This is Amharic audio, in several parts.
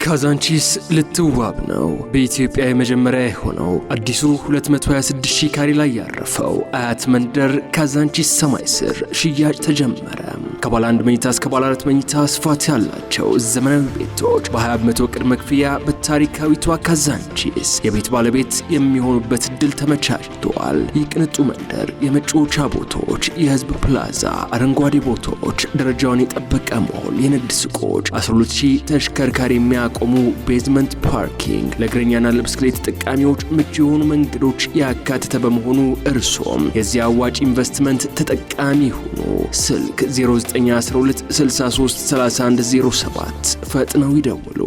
ካዛንቺስ ልትዋብ ነው። በኢትዮጵያ የመጀመሪያ የሆነው አዲሱ 226 ሺህ ካሬ ላይ ያረፈው አያት መንደር ካዛንቺስ ሰማይ ስር ሽያጭ ተጀመረ። ከባለ 1 መኝታ እስከ ባለ 4 መኝታ ስፋት ያላቸው ዘመናዊ ቤቶች በ20 በመቶ ቅድመ ክፍያ በታሪካዊቷ ካዛንቺስ የቤት ባለቤት የሚሆኑበት እድል ተመቻችቷል። የቅንጡ መንደር የመጫወቻ ቦታዎች፣ የህዝብ ፕላዛ፣ አረንጓዴ ቦታዎች፣ ደረጃውን የጠበቀ ሞል፣ የንግድ ሱቆች፣ 12000 ተሽከርካሪ የሚያቆሙ ቤዝመንት ፓርኪንግ፣ ለእግረኛና ለብስክሌት ተጠቃሚዎች ምቹ የሆኑ መንገዶች ያካተተ በመሆኑ እርሶም የዚህ አዋጭ ኢንቨስትመንት ተጠቃሚ ሁኑ። ስልክ 0912633107 ፈጥነው ይደውሉ።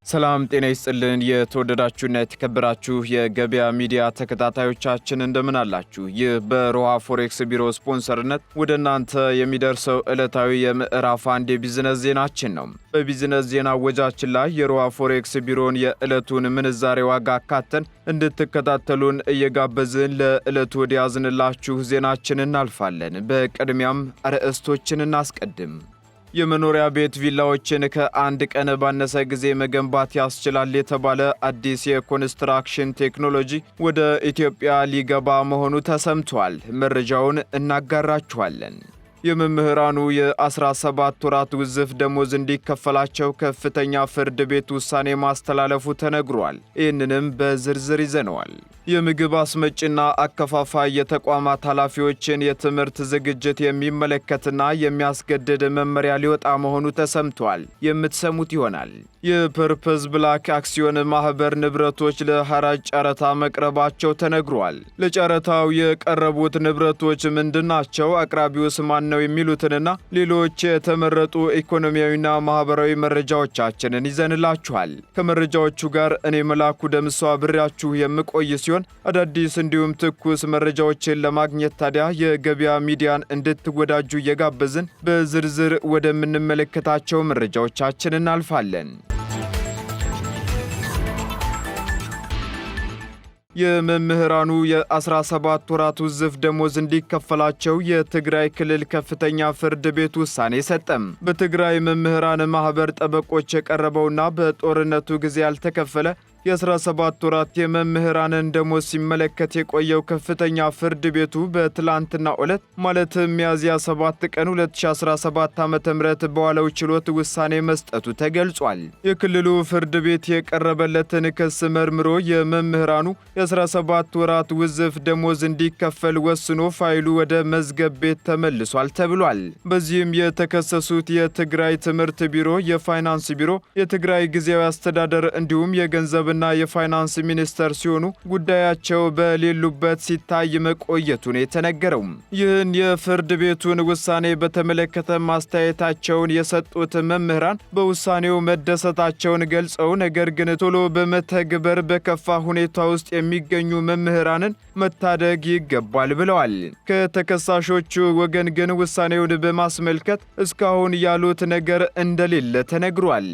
ሰላም ጤና ይስጥልን። የተወደዳችሁና የተከበራችሁ የገበያ ሚዲያ ተከታታዮቻችን እንደምን አላችሁ? ይህ በሮሃ ፎሬክስ ቢሮ ስፖንሰርነት ወደ እናንተ የሚደርሰው ዕለታዊ የምዕራፍ 1 የቢዝነስ ዜናችን ነው። በቢዝነስ ዜና ወጃችን ላይ የሮሃ ፎሬክስ ቢሮን የዕለቱን ምንዛሬ ዋጋ አካተን እንድትከታተሉን እየጋበዝን ለዕለቱ ወደ ያዝንላችሁ ዜናችን እናልፋለን። በቅድሚያም አርዕስቶችን እናስቀድም። የመኖሪያ ቤት ቪላዎችን ከአንድ ቀን ባነሰ ጊዜ መገንባት ያስችላል የተባለ አዲስ የኮንስትራክሽን ቴክኖሎጂ ወደ ኢትዮጵያ ሊገባ መሆኑ ተሰምቷል። መረጃውን እናጋራችኋለን። የመምህራኑ የ17 ወራት ውዝፍ ደሞዝ እንዲከፈላቸው ከፍተኛ ፍርድ ቤት ውሳኔ ማስተላለፉ ተነግሯል። ይህንንም በዝርዝር ይዘነዋል። የምግብ አስመጭና አከፋፋይ የተቋማት ኃላፊዎችን የትምህርት ዝግጅት የሚመለከትና የሚያስገድድ መመሪያ ሊወጣ መሆኑ ተሰምቷል። የምትሰሙት ይሆናል። የፐርፐዝ ብላክ አክሲዮን ማህበር ንብረቶች ለሐራጅ ጨረታ መቅረባቸው ተነግሯል። ለጨረታው የቀረቡት ንብረቶች ምንድናቸው? አቅራቢውስ ማን ነው? የሚሉትንና ሌሎች የተመረጡ ኢኮኖሚያዊና ማህበራዊ መረጃዎቻችንን ይዘንላችኋል። ከመረጃዎቹ ጋር እኔ መላኩ ደምሷ ብሬያችሁ የምቆይ ሲሆን አዳዲስ እንዲሁም ትኩስ መረጃዎችን ለማግኘት ታዲያ የገበያ ሚዲያን እንድትወዳጁ እየጋበዝን በዝርዝር ወደምንመለከታቸው መረጃዎቻችን እናልፋለን። የመምህራኑ የ17 ወራት ውዝፍ ደሞዝ እንዲከፈላቸው የትግራይ ክልል ከፍተኛ ፍርድ ቤት ውሳኔ ሰጠም። በትግራይ መምህራን ማህበር ጠበቆች የቀረበውና በጦርነቱ ጊዜ ያልተከፈለ የ17 ወራት የመምህራንን ደሞዝ ሲመለከት የቆየው ከፍተኛ ፍርድ ቤቱ በትላንትናው ዕለት ማለትም ሚያዝያ 7 ቀን 2017 ዓ.ም በዋለው ችሎት ውሳኔ መስጠቱ ተገልጿል። የክልሉ ፍርድ ቤት የቀረበለትን ክስ መርምሮ የመምህራኑ የ17 ወራት ውዝፍ ደሞዝ እንዲከፈል ወስኖ ፋይሉ ወደ መዝገብ ቤት ተመልሷል ተብሏል። በዚህም የተከሰሱት የትግራይ ትምህርት ቢሮ፣ የፋይናንስ ቢሮ፣ የትግራይ ጊዜያዊ አስተዳደር እንዲሁም የገንዘብ እና የፋይናንስ ሚኒስተር ሲሆኑ ጉዳያቸው በሌሉበት ሲታይ መቆየቱን የተነገረው። ይህን የፍርድ ቤቱን ውሳኔ በተመለከተ ማስተያየታቸውን የሰጡት መምህራን በውሳኔው መደሰታቸውን ገልጸው ነገር ግን ቶሎ በመተግበር በከፋ ሁኔታ ውስጥ የሚገኙ መምህራንን መታደግ ይገባል ብለዋል። ከተከሳሾቹ ወገን ግን ውሳኔውን በማስመልከት እስካሁን ያሉት ነገር እንደሌለ ተነግሯል።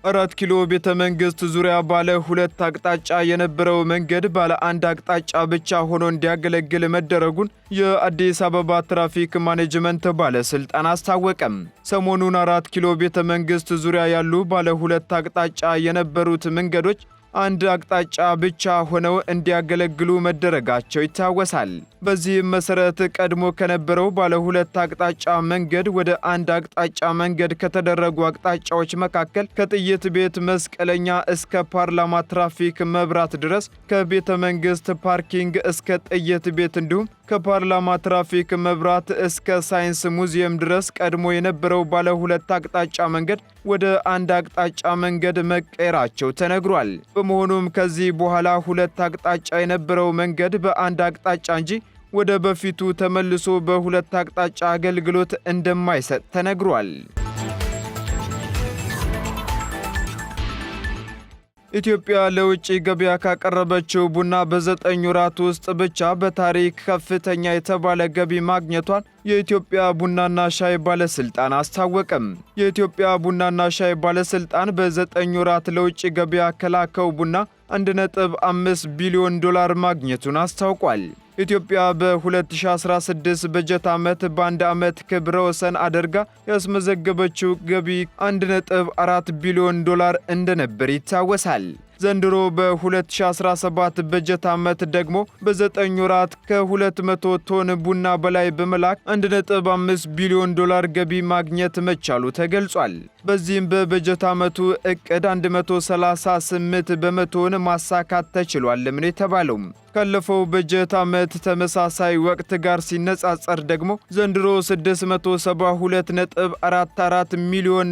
4 ኪሎ ቤተ መንግስት ዙሪያ ባለ 2 አቅጣጫ የነበረው መንገድ ባለ 1 አቅጣጫ ብቻ ሆኖ እንዲያገለግል መደረጉን የአዲስ አበባ ትራፊክ ማኔጅመንት ባለስልጣን አስታወቀም። ሰሞኑን 4 ኪሎ ቤተ መንግስት ዙሪያ ያሉ ባለ 2 አቅጣጫ የነበሩት መንገዶች 1 አቅጣጫ ብቻ ሆነው እንዲያገለግሉ መደረጋቸው ይታወሳል። በዚህም መሰረት ቀድሞ ከነበረው ባለ 2 አቅጣጫ መንገድ ወደ 1 አቅጣጫ መንገድ ከተደረጉ አቅጣጫዎች መካከል ከጥይት ቤት መስቀለኛ እስከ ፓርላማ ትራፊክ መብራት ድረስ፣ ከቤተ መንግስት ፓርኪንግ እስከ ጥይት ቤት እንዲሁም ከፓርላማ ትራፊክ መብራት እስከ ሳይንስ ሙዚየም ድረስ ቀድሞ የነበረው ባለ 2 አቅጣጫ መንገድ ወደ 1 አቅጣጫ መንገድ መቀየራቸው ተነግሯል። በመሆኑም ከዚህ በኋላ 2 አቅጣጫ የነበረው መንገድ በ1 አቅጣጫ እንጂ ወደ በፊቱ ተመልሶ በ2 አቅጣጫ አገልግሎት እንደማይሰጥ ተነግሯል። ኢትዮጵያ ለውጭ ገበያ ካቀረበችው ቡና በ9 ወራት ውስጥ ብቻ በታሪክ ከፍተኛ የተባለ ገቢ ማግኘቷን የኢትዮጵያ ቡናና ሻይ ባለስልጣን አስታወቀም። የኢትዮጵያ ቡናና ሻይ ባለስልጣን በ9 ወራት ለውጭ ገበያ ከላከው ቡና $1.5 ቢሊዮን ማግኘቱን አስታውቋል። ኢትዮጵያ በ2016 በጀት ዓመት በአንድ ዓመት ክብረ ወሰን አድርጋ ያስመዘገበችው ገቢ $1.4 ቢሊዮን እንደነበር ይታወሳል። ዘንድሮ በ2017 በጀት ዓመት ደግሞ በ9 ወራት ከ200 ቶን ቡና በላይ በመላክ $1.5 ቢሊዮን ገቢ ማግኘት መቻሉ ተገልጿል። በዚህም በበጀት ዓመቱ ዕቅድ 138 በመቶን ማሳካት ተችሏል ነው የተባለው። ካለፈው በጀት ዓመት ተመሳሳይ ወቅት ጋር ሲነጻጸር ደግሞ ዘንድሮ $672.44 ሚሊዮን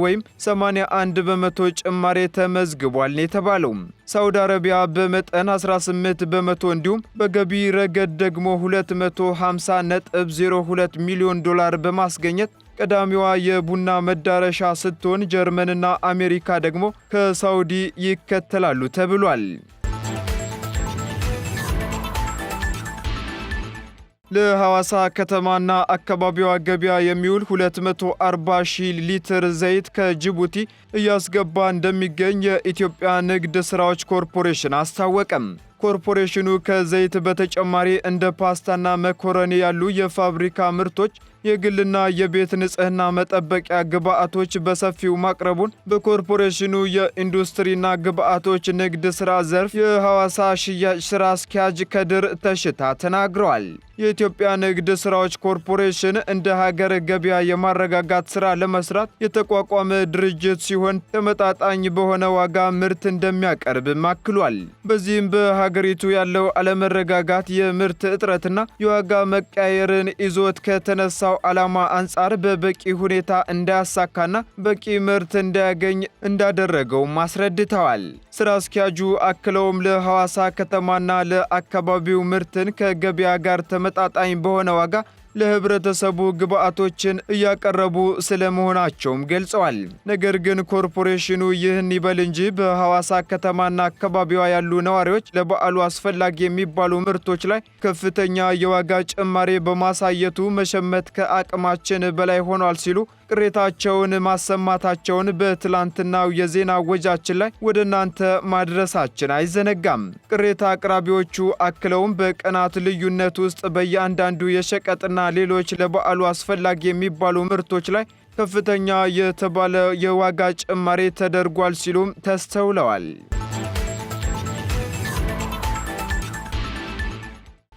ወይም 81 በመቶ ጭማሪ ተመዝግቧል ነው የተባለው። ሳውዲ አረቢያ በመጠን 18 በመቶ እንዲሁም በገቢ ረገድ ደግሞ $250.02 ሚሊዮን በማስገኘት ቀዳሚዋ የቡና መዳረሻ ስትሆን ጀርመንና አሜሪካ ደግሞ ከሳውዲ ይከተላሉ ተብሏል። ለሐዋሳ ከተማና አካባቢዋ ገበያ የሚውል 240,000 ሊትር ዘይት ከጅቡቲ እያስገባ እንደሚገኝ የኢትዮጵያ ንግድ ሥራዎች ኮርፖሬሽን አስታወቀም። ኮርፖሬሽኑ ከዘይት በተጨማሪ እንደ ፓስታና መኮረኒ ያሉ የፋብሪካ ምርቶች፣ የግልና የቤት ንጽህና መጠበቂያ ግብአቶች በሰፊው ማቅረቡን በኮርፖሬሽኑ የኢንዱስትሪና ግብአቶች ንግድ ሥራ ዘርፍ የሐዋሳ ሽያጭ ሥራ አስኪያጅ ከድር ተሽታ ተናግረዋል። የኢትዮጵያ ንግድ ሥራዎች ኮርፖሬሽን እንደ ሀገር ገበያ የማረጋጋት ሥራ ለመስራት የተቋቋመ ድርጅት ሲሆን ተመጣጣኝ በሆነ ዋጋ ምርት እንደሚያቀርብም አክሏል። በዚህም በሀገሪቱ ያለው አለመረጋጋት የምርት እጥረትና የዋጋ መቀያየርን ይዞት ከተነሳው ዓላማ አንጻር በበቂ ሁኔታ እንዳያሳካና በቂ ምርት እንዳያገኝ እንዳደረገውም አስረድተዋል። ሥራ አስኪያጁ አክለውም ለሐዋሳ ከተማና ለአካባቢው ምርትን ከገበያ ጋር ተመጣጣኝ በሆነ ዋጋ ለህብረተሰቡ ግብአቶችን እያቀረቡ ስለመሆናቸውም ገልጸዋል። ነገር ግን ኮርፖሬሽኑ ይህን ይበል እንጂ በሐዋሳ ከተማና አካባቢዋ ያሉ ነዋሪዎች ለበዓሉ አስፈላጊ የሚባሉ ምርቶች ላይ ከፍተኛ የዋጋ ጭማሪ በማሳየቱ መሸመት ከአቅማችን በላይ ሆኗል ሲሉ ቅሬታቸውን ማሰማታቸውን በትላንትናው የዜና ወጃችን ላይ ወደ እናንተ ማድረሳችን አይዘነጋም። ቅሬታ አቅራቢዎቹ አክለውም በቀናት ልዩነት ውስጥ በእያንዳንዱ የሸቀጥና ሌሎች ለበዓሉ አስፈላጊ የሚባሉ ምርቶች ላይ ከፍተኛ የተባለ የዋጋ ጭማሪ ተደርጓል ሲሉም ተስተውለዋል።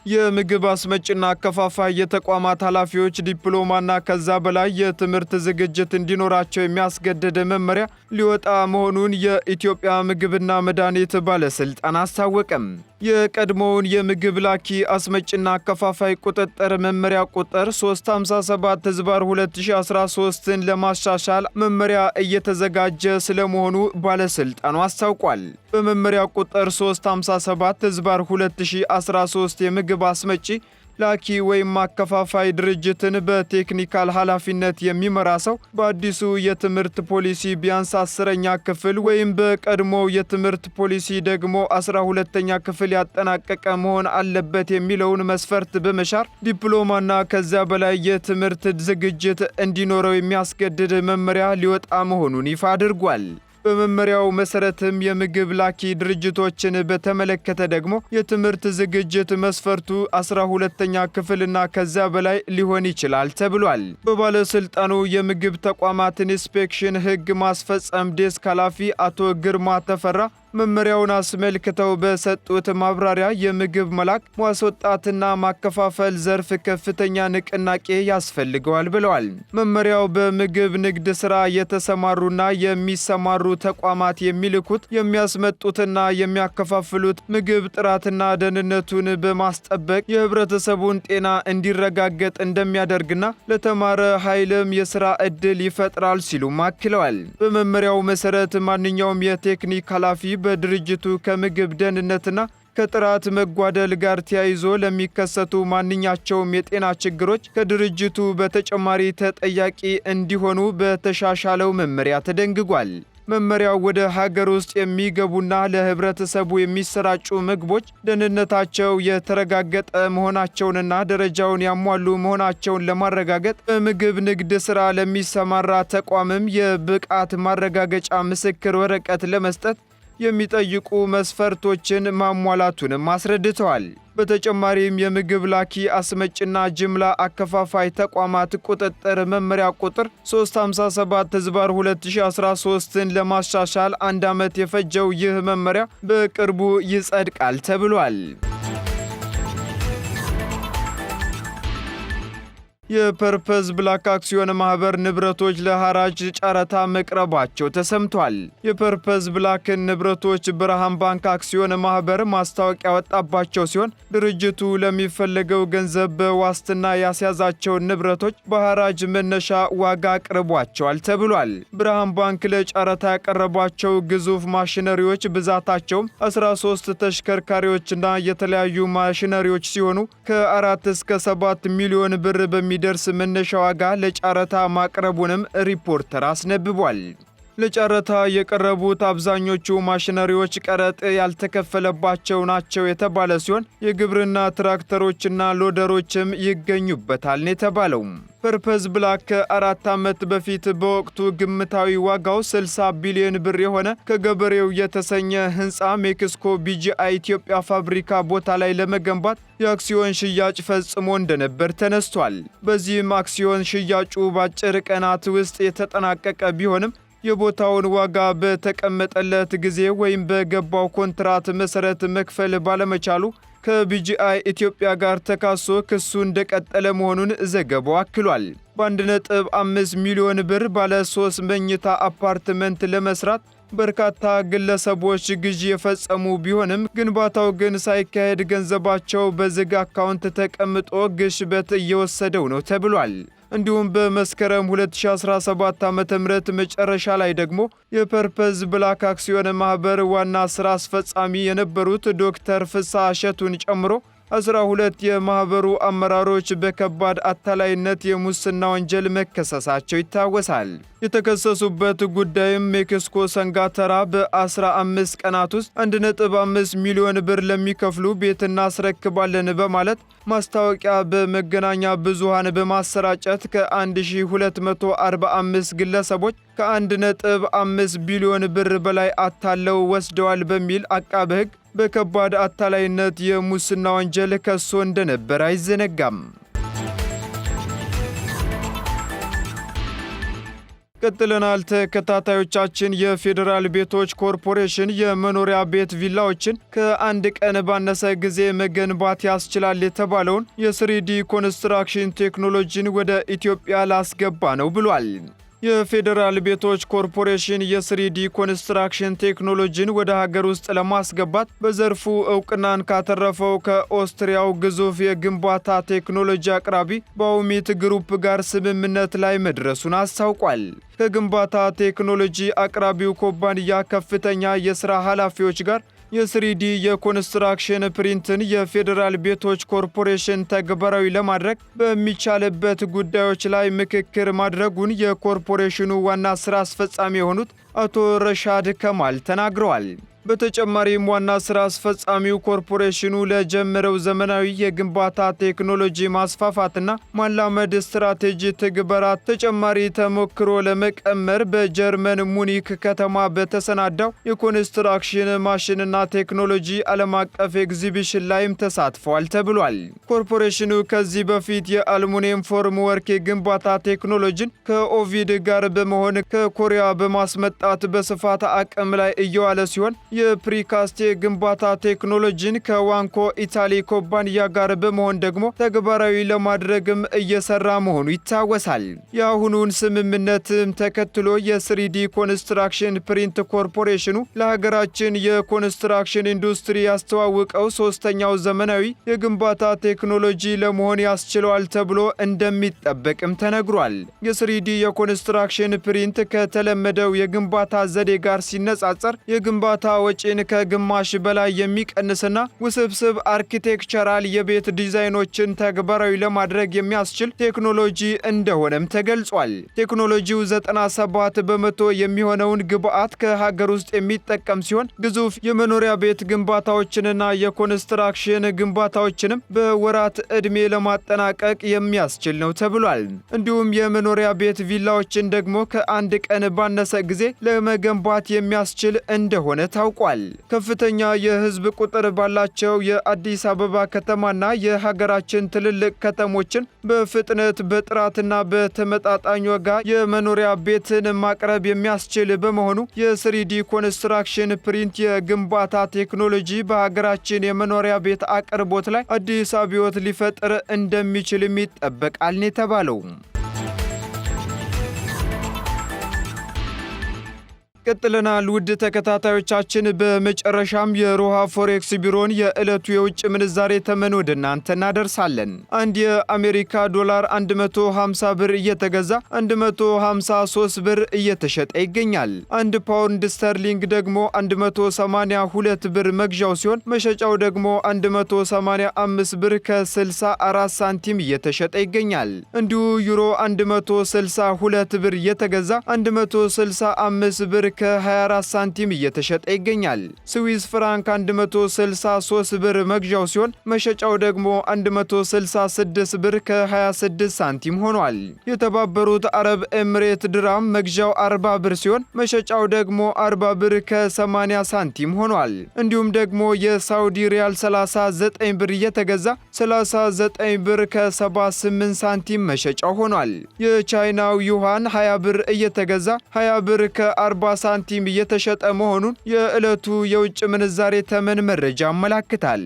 የምግብ አስመጭና አከፋፋይ የተቋማት ኃላፊዎች ዲፕሎማና ከዛ በላይ የትምህርት ዝግጅት እንዲኖራቸው የሚያስገድድ መመሪያ ሊወጣ መሆኑን የኢትዮጵያ ምግብና መድኃኒት ባለስልጣን አስታወቀም። የቀድሞውን የምግብ ላኪ አስመጭና አከፋፋይ ቁጥጥር መመሪያ ቁጥር 357/2013ን ለማሻሻል መመሪያ እየተዘጋጀ ስለመሆኑ ባለስልጣኑ አስታውቋል። በመመሪያ ቁጥር 357/2013 የምግብ አስመጪ ላኪ ወይም አከፋፋይ ድርጅትን በቴክኒካል ኃላፊነት የሚመራ ሰው በአዲሱ የትምህርት ፖሊሲ ቢያንስ 10ኛ ክፍል ወይም በቀድሞው የትምህርት ፖሊሲ ደግሞ 12ኛ ክፍል ያጠናቀቀ መሆን አለበት የሚለውን መስፈርት በመሻር ዲፕሎማና ከዚያ በላይ የትምህርት ዝግጅት እንዲኖረው የሚያስገድድ መመሪያ ሊወጣ መሆኑን ይፋ አድርጓል። በመመሪያው መሰረትም የምግብ ላኪ ድርጅቶችን በተመለከተ ደግሞ የትምህርት ዝግጅት መስፈርቱ 12ኛ ክፍልና ከዛ በላይ ሊሆን ይችላል ተብሏል። በባለስልጣኑ የምግብ ተቋማት ኢንስፔክሽን ሕግ ማስፈጸም ዴስክ ኃላፊ አቶ ግርማ ተፈራ መመሪያውን አስመልክተው በሰጡት ማብራሪያ የምግብ መላክ ማስወጣትና ማከፋፈል ዘርፍ ከፍተኛ ንቅናቄ ያስፈልገዋል ብለዋል። መመሪያው በምግብ ንግድ ሥራ የተሰማሩና የሚሰማሩ ተቋማት የሚልኩት የሚያስመጡትና የሚያከፋፍሉት ምግብ ጥራትና ደህንነቱን በማስጠበቅ የህብረተሰቡን ጤና እንዲረጋገጥ እንደሚያደርግና ለተማረ ኃይልም የሥራ ዕድል ይፈጥራል ሲሉም አክለዋል። በመመሪያው መሠረት ማንኛውም የቴክኒክ ኃላፊ በድርጅቱ ከምግብ ደህንነትና ከጥራት መጓደል ጋር ተያይዞ ለሚከሰቱ ማንኛቸውም የጤና ችግሮች ከድርጅቱ በተጨማሪ ተጠያቂ እንዲሆኑ በተሻሻለው መመሪያ ተደንግጓል። መመሪያው ወደ ሀገር ውስጥ የሚገቡና ለህብረተሰቡ የሚሰራጩ ምግቦች ደህንነታቸው የተረጋገጠ መሆናቸውንና ደረጃውን ያሟሉ መሆናቸውን ለማረጋገጥ በምግብ ንግድ ሥራ ለሚሰማራ ተቋምም የብቃት ማረጋገጫ ምስክር ወረቀት ለመስጠት የሚጠይቁ መስፈርቶችን ማሟላቱንም አስረድተዋል። በተጨማሪም የምግብ ላኪ አስመጭና ጅምላ አከፋፋይ ተቋማት ቁጥጥር መመሪያ ቁጥር 357/2013ን ለማሻሻል 1 ዓመት የፈጀው ይህ መመሪያ በቅርቡ ይጸድቃል ተብሏል። የፐርፐዝ ብላክ አክሲዮን ማህበር ንብረቶች ለሐራጅ ጨረታ መቅረባቸው ተሰምቷል። የፐርፐዝ ብላክን ንብረቶች ብርሃን ባንክ አክሲዮን ማህበር ማስታወቂያ ወጣባቸው ሲሆን ድርጅቱ ለሚፈለገው ገንዘብ በዋስትና ያስያዛቸውን ንብረቶች በሐራጅ መነሻ ዋጋ አቅርቧቸዋል ተብሏል። ብርሃን ባንክ ለጨረታ ያቀረባቸው ግዙፍ ማሽነሪዎች ብዛታቸውም 13 ተሽከርካሪዎችና የተለያዩ ማሽነሪዎች ሲሆኑ ከ4 እስከ 7 ሚሊዮን ብር ደርስ መነሻ ዋጋ ለጨረታ ማቅረቡንም ሪፖርተር አስነብቧል። ለጨረታ የቀረቡት አብዛኞቹ ማሽነሪዎች ቀረጥ ያልተከፈለባቸው ናቸው የተባለ ሲሆን የግብርና ትራክተሮችና ሎደሮችም ይገኙበታል ነው የተባለው። ፐርፐዝ ብላክ ከ4 ዓመት በፊት በወቅቱ ግምታዊ ዋጋው 60 ቢሊዮን ብር የሆነ ከገበሬው የተሰኘ ህንፃ ሜክሲኮ BGI ኢትዮጵያ ፋብሪካ ቦታ ላይ ለመገንባት የአክሲዮን ሽያጭ ፈጽሞ እንደነበር ተነስቷል። በዚህም አክሲዮን ሽያጩ በአጭር ቀናት ውስጥ የተጠናቀቀ ቢሆንም የቦታውን ዋጋ በተቀመጠለት ጊዜ ወይም በገባው ኮንትራት መሰረት መክፈል ባለመቻሉ ከBGI ኢትዮጵያ ጋር ተካሶ ክሱ እንደቀጠለ መሆኑን ዘገባው አክሏል። በ1.5 ሚሊዮን ብር ባለ 3 መኝታ አፓርትመንት ለመስራት በርካታ ግለሰቦች ግዢ የፈጸሙ ቢሆንም ግንባታው ግን ሳይካሄድ ገንዘባቸው በዝግ አካውንት ተቀምጦ ግሽበት እየወሰደው ነው ተብሏል። እንዲሁም በመስከረም 2017 ዓ.ም መጨረሻ ላይ ደግሞ የፐርፐዝ ብላክ አክሲዮን ማህበር ዋና ስራ አስፈጻሚ የነበሩት ዶክተር ፍስሐ እሸቱን ጨምሮ 12 የማህበሩ አመራሮች በከባድ አታላይነት የሙስና ወንጀል መከሰሳቸው ይታወሳል። የተከሰሱበት ጉዳይም ሜክሲኮ ሰንጋተራ በ15 ቀናት ውስጥ 1.5 ሚሊዮን ብር ለሚከፍሉ ቤት እናስረክባለን በማለት ማስታወቂያ በመገናኛ ብዙሃን በማሰራጨት ከ1245 ግለሰቦች ከ1.5 ቢሊዮን ብር በላይ አታለው ወስደዋል በሚል አቃቤ ሕግ በከባድ አታላይነት የሙስና ወንጀል ከሶ እንደነበር አይዘነጋም። ቀጥለናል ተከታታዮቻችን። የፌዴራል ቤቶች ኮርፖሬሽን የመኖሪያ ቤት ቪላዎችን ከ1 ቀን ባነሰ ጊዜ መገንባት ያስችላል የተባለውን የ3D ኮንስትራክሽን ቴክኖሎጂን ወደ ኢትዮጵያ ላስገባ ነው ብሏል። የፌዴራል ቤቶች ኮርፖሬሽን የ3D ኮንስትራክሽን ቴክኖሎጂን ወደ ሀገር ውስጥ ለማስገባት በዘርፉ እውቅናን ካተረፈው ከኦስትሪያው ግዙፍ የግንባታ ቴክኖሎጂ አቅራቢ ባውሚት ግሩፕ ጋር ስምምነት ላይ መድረሱን አስታውቋል። ከግንባታ ቴክኖሎጂ አቅራቢው ኩባንያ ከፍተኛ የሥራ ኃላፊዎች ጋር የ3D የኮንስትራክሽን ፕሪንትን የፌዴራል ቤቶች ኮርፖሬሽን ተግባራዊ ለማድረግ በሚቻልበት ጉዳዮች ላይ ምክክር ማድረጉን የኮርፖሬሽኑ ዋና ሥራ አስፈጻሚ የሆኑት አቶ ረሻድ ከማል ተናግረዋል። በተጨማሪም ዋና ሥራ አስፈጻሚው ኮርፖሬሽኑ ለጀመረው ዘመናዊ የግንባታ ቴክኖሎጂ ማስፋፋትና ማላመድ ስትራቴጂ ትግበራ ተጨማሪ ተሞክሮ ለመቀመር በጀርመን ሙኒክ ከተማ በተሰናዳው የኮንስትራክሽን ማሽንና ቴክኖሎጂ ዓለም አቀፍ ኤግዚቢሽን ላይም ተሳትፏል ተብሏል። ኮርፖሬሽኑ ከዚህ በፊት የአልሙኒየም ፎርም ወርክ የግንባታ ቴክኖሎጂን ከኦቪድ ጋር በመሆን ከኮሪያ በማስመጣት በስፋት አቅም ላይ እየዋለ ሲሆን የፕሪካስት ግንባታ ቴክኖሎጂን ከዋንኮ ኢታሊ ኩባንያ ጋር በመሆን ደግሞ ተግባራዊ ለማድረግም እየሰራ መሆኑ ይታወሳል። የአሁኑን ስምምነትም ተከትሎ የ3D ኮንስትራክሽን ፕሪንት ኮርፖሬሽኑ ለሀገራችን የኮንስትራክሽን ኢንዱስትሪ ያስተዋወቀው ሶስተኛው ዘመናዊ የግንባታ ቴክኖሎጂ ለመሆን ያስችለዋል ተብሎ እንደሚጠበቅም ተነግሯል። የ3D የኮንስትራክሽን ፕሪንት ከተለመደው የግንባታ ዘዴ ጋር ሲነጻጸር የግንባታ ወጪን ከግማሽ በላይ የሚቀንስና ውስብስብ አርኪቴክቸራል የቤት ዲዛይኖችን ተግባራዊ ለማድረግ የሚያስችል ቴክኖሎጂ እንደሆነም ተገልጿል። ቴክኖሎጂው 97 በመቶ የሚሆነውን ግብዓት ከሀገር ውስጥ የሚጠቀም ሲሆን ግዙፍ የመኖሪያ ቤት ግንባታዎችንና የኮንስትራክሽን ግንባታዎችንም በወራት ዕድሜ ለማጠናቀቅ የሚያስችል ነው ተብሏል። እንዲሁም የመኖሪያ ቤት ቪላዎችን ደግሞ ከ1 ቀን ባነሰ ጊዜ ለመገንባት የሚያስችል እንደሆነ ታውቋል። አስታውቋል። ከፍተኛ የህዝብ ቁጥር ባላቸው የአዲስ አበባ ከተማና የሀገራችን ትልልቅ ከተሞችን በፍጥነት በጥራትና በተመጣጣኝ ዋጋ የመኖሪያ ቤትን ማቅረብ የሚያስችል በመሆኑ የ3D ኮንስትራክሽን ፕሪንት የግንባታ ቴክኖሎጂ በሀገራችን የመኖሪያ ቤት አቅርቦት ላይ አዲስ አብዮት ሊፈጥር እንደሚችል ይጠበቃል ነው የተባለው። ቀጥለናል ውድ ተከታታዮቻችን። በመጨረሻም የሮሃ ፎሬክስ ቢሮን የዕለቱ የውጭ ምንዛሬ ተመን ወደ እናንተ እናደርሳለን። አንድ የአሜሪካ ዶላር 150 ብር እየተገዛ 153 ብር እየተሸጠ ይገኛል። አንድ ፓውንድ ስተርሊንግ ደግሞ 182 ብር መግዣው ሲሆን መሸጫው ደግሞ 185 ብር ከ64 ሳንቲም እየተሸጠ ይገኛል። እንዲሁ ዩሮ 162 ብር እየተገዛ 165 ብር ከ24 ሳንቲም እየተሸጠ ይገኛል። ስዊስ ፍራንክ 163 ብር መግዣው ሲሆን መሸጫው ደግሞ 166 ብር ከ26 ሳንቲም ሆኗል። የተባበሩት አረብ ኤምሬት ድራም መግዣው 40 ብር ሲሆን መሸጫው ደግሞ 40 ብር ከ80 ሳንቲም ሆኗል። እንዲሁም ደግሞ የሳውዲ ሪያል 39 ብር እየተገዛ 39 ብር ከ78 ሳንቲም መሸጫው ሆኗል። የቻይናው ዩዋን 20 ብር እየተገዛ 20 ብር ከ40 ሳንቲም እየተሸጠ መሆኑን የዕለቱ የውጭ ምንዛሬ ተመን መረጃ ያመለክታል።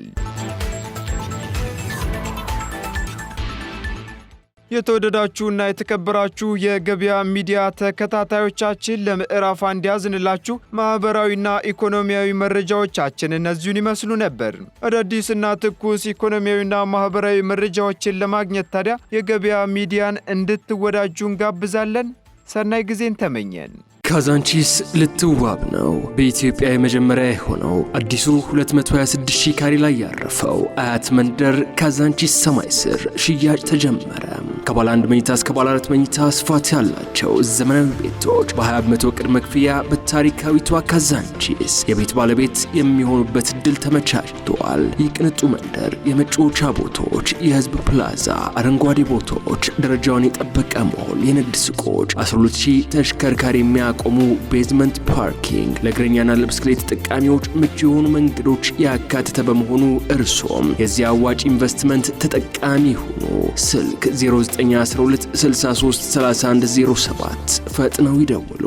የተወደዳችሁና የተከበራችሁ የገበያ ሚዲያ ተከታታዮቻችን ለምዕራፍ አንድ ያዝንላችሁ ማህበራዊና ኢኮኖሚያዊ መረጃዎቻችን እነዚህን ይመስሉ ነበር። አዳዲስና ትኩስ ኢኮኖሚያዊና ማህበራዊ መረጃዎችን ለማግኘት ታዲያ የገበያ ሚዲያን እንድትወዳጁ እንጋብዛለን። ሰናይ ጊዜን ተመኘን። ካዛንቺስ ልትዋብ ነው። በኢትዮጵያ የመጀመሪያ የሆነው አዲሱ 226,000 ካሬ ላይ ያረፈው አያት መንደር ካዛንቺስ ሰማይ ስር ሽያጭ ተጀመረ። ከባለ 1 መኝታ እስከ ባለ 4 መኝታ ስፋት ያላቸው ዘመናዊ ቤቶች በ20 በመቶ ቅድመ ክፍያ በታሪካዊቷ ካዛንቺስ የቤት ባለቤት የሚሆኑበት እድል ተመቻችቷል። የቅንጡ መንደር የመጫወቻ ቦታዎች፣ የህዝብ ፕላዛ፣ አረንጓዴ ቦታዎች፣ ደረጃውን የጠበቀ ሞል፣ የንግድ ሱቆች፣ 12,000 ተሽከርካሪ ቆሙ ቤዝመንት ፓርኪንግ ለእግረኛና ለብስክሌት ተጠቃሚዎች ምቹ የሆኑ መንገዶች ያካተተ በመሆኑ እርሶም የዚህ አዋጭ ኢንቨስትመንት ተጠቃሚ ሆኖ ስልክ 0912 63 3107 ፈጥነው ይደውሉ።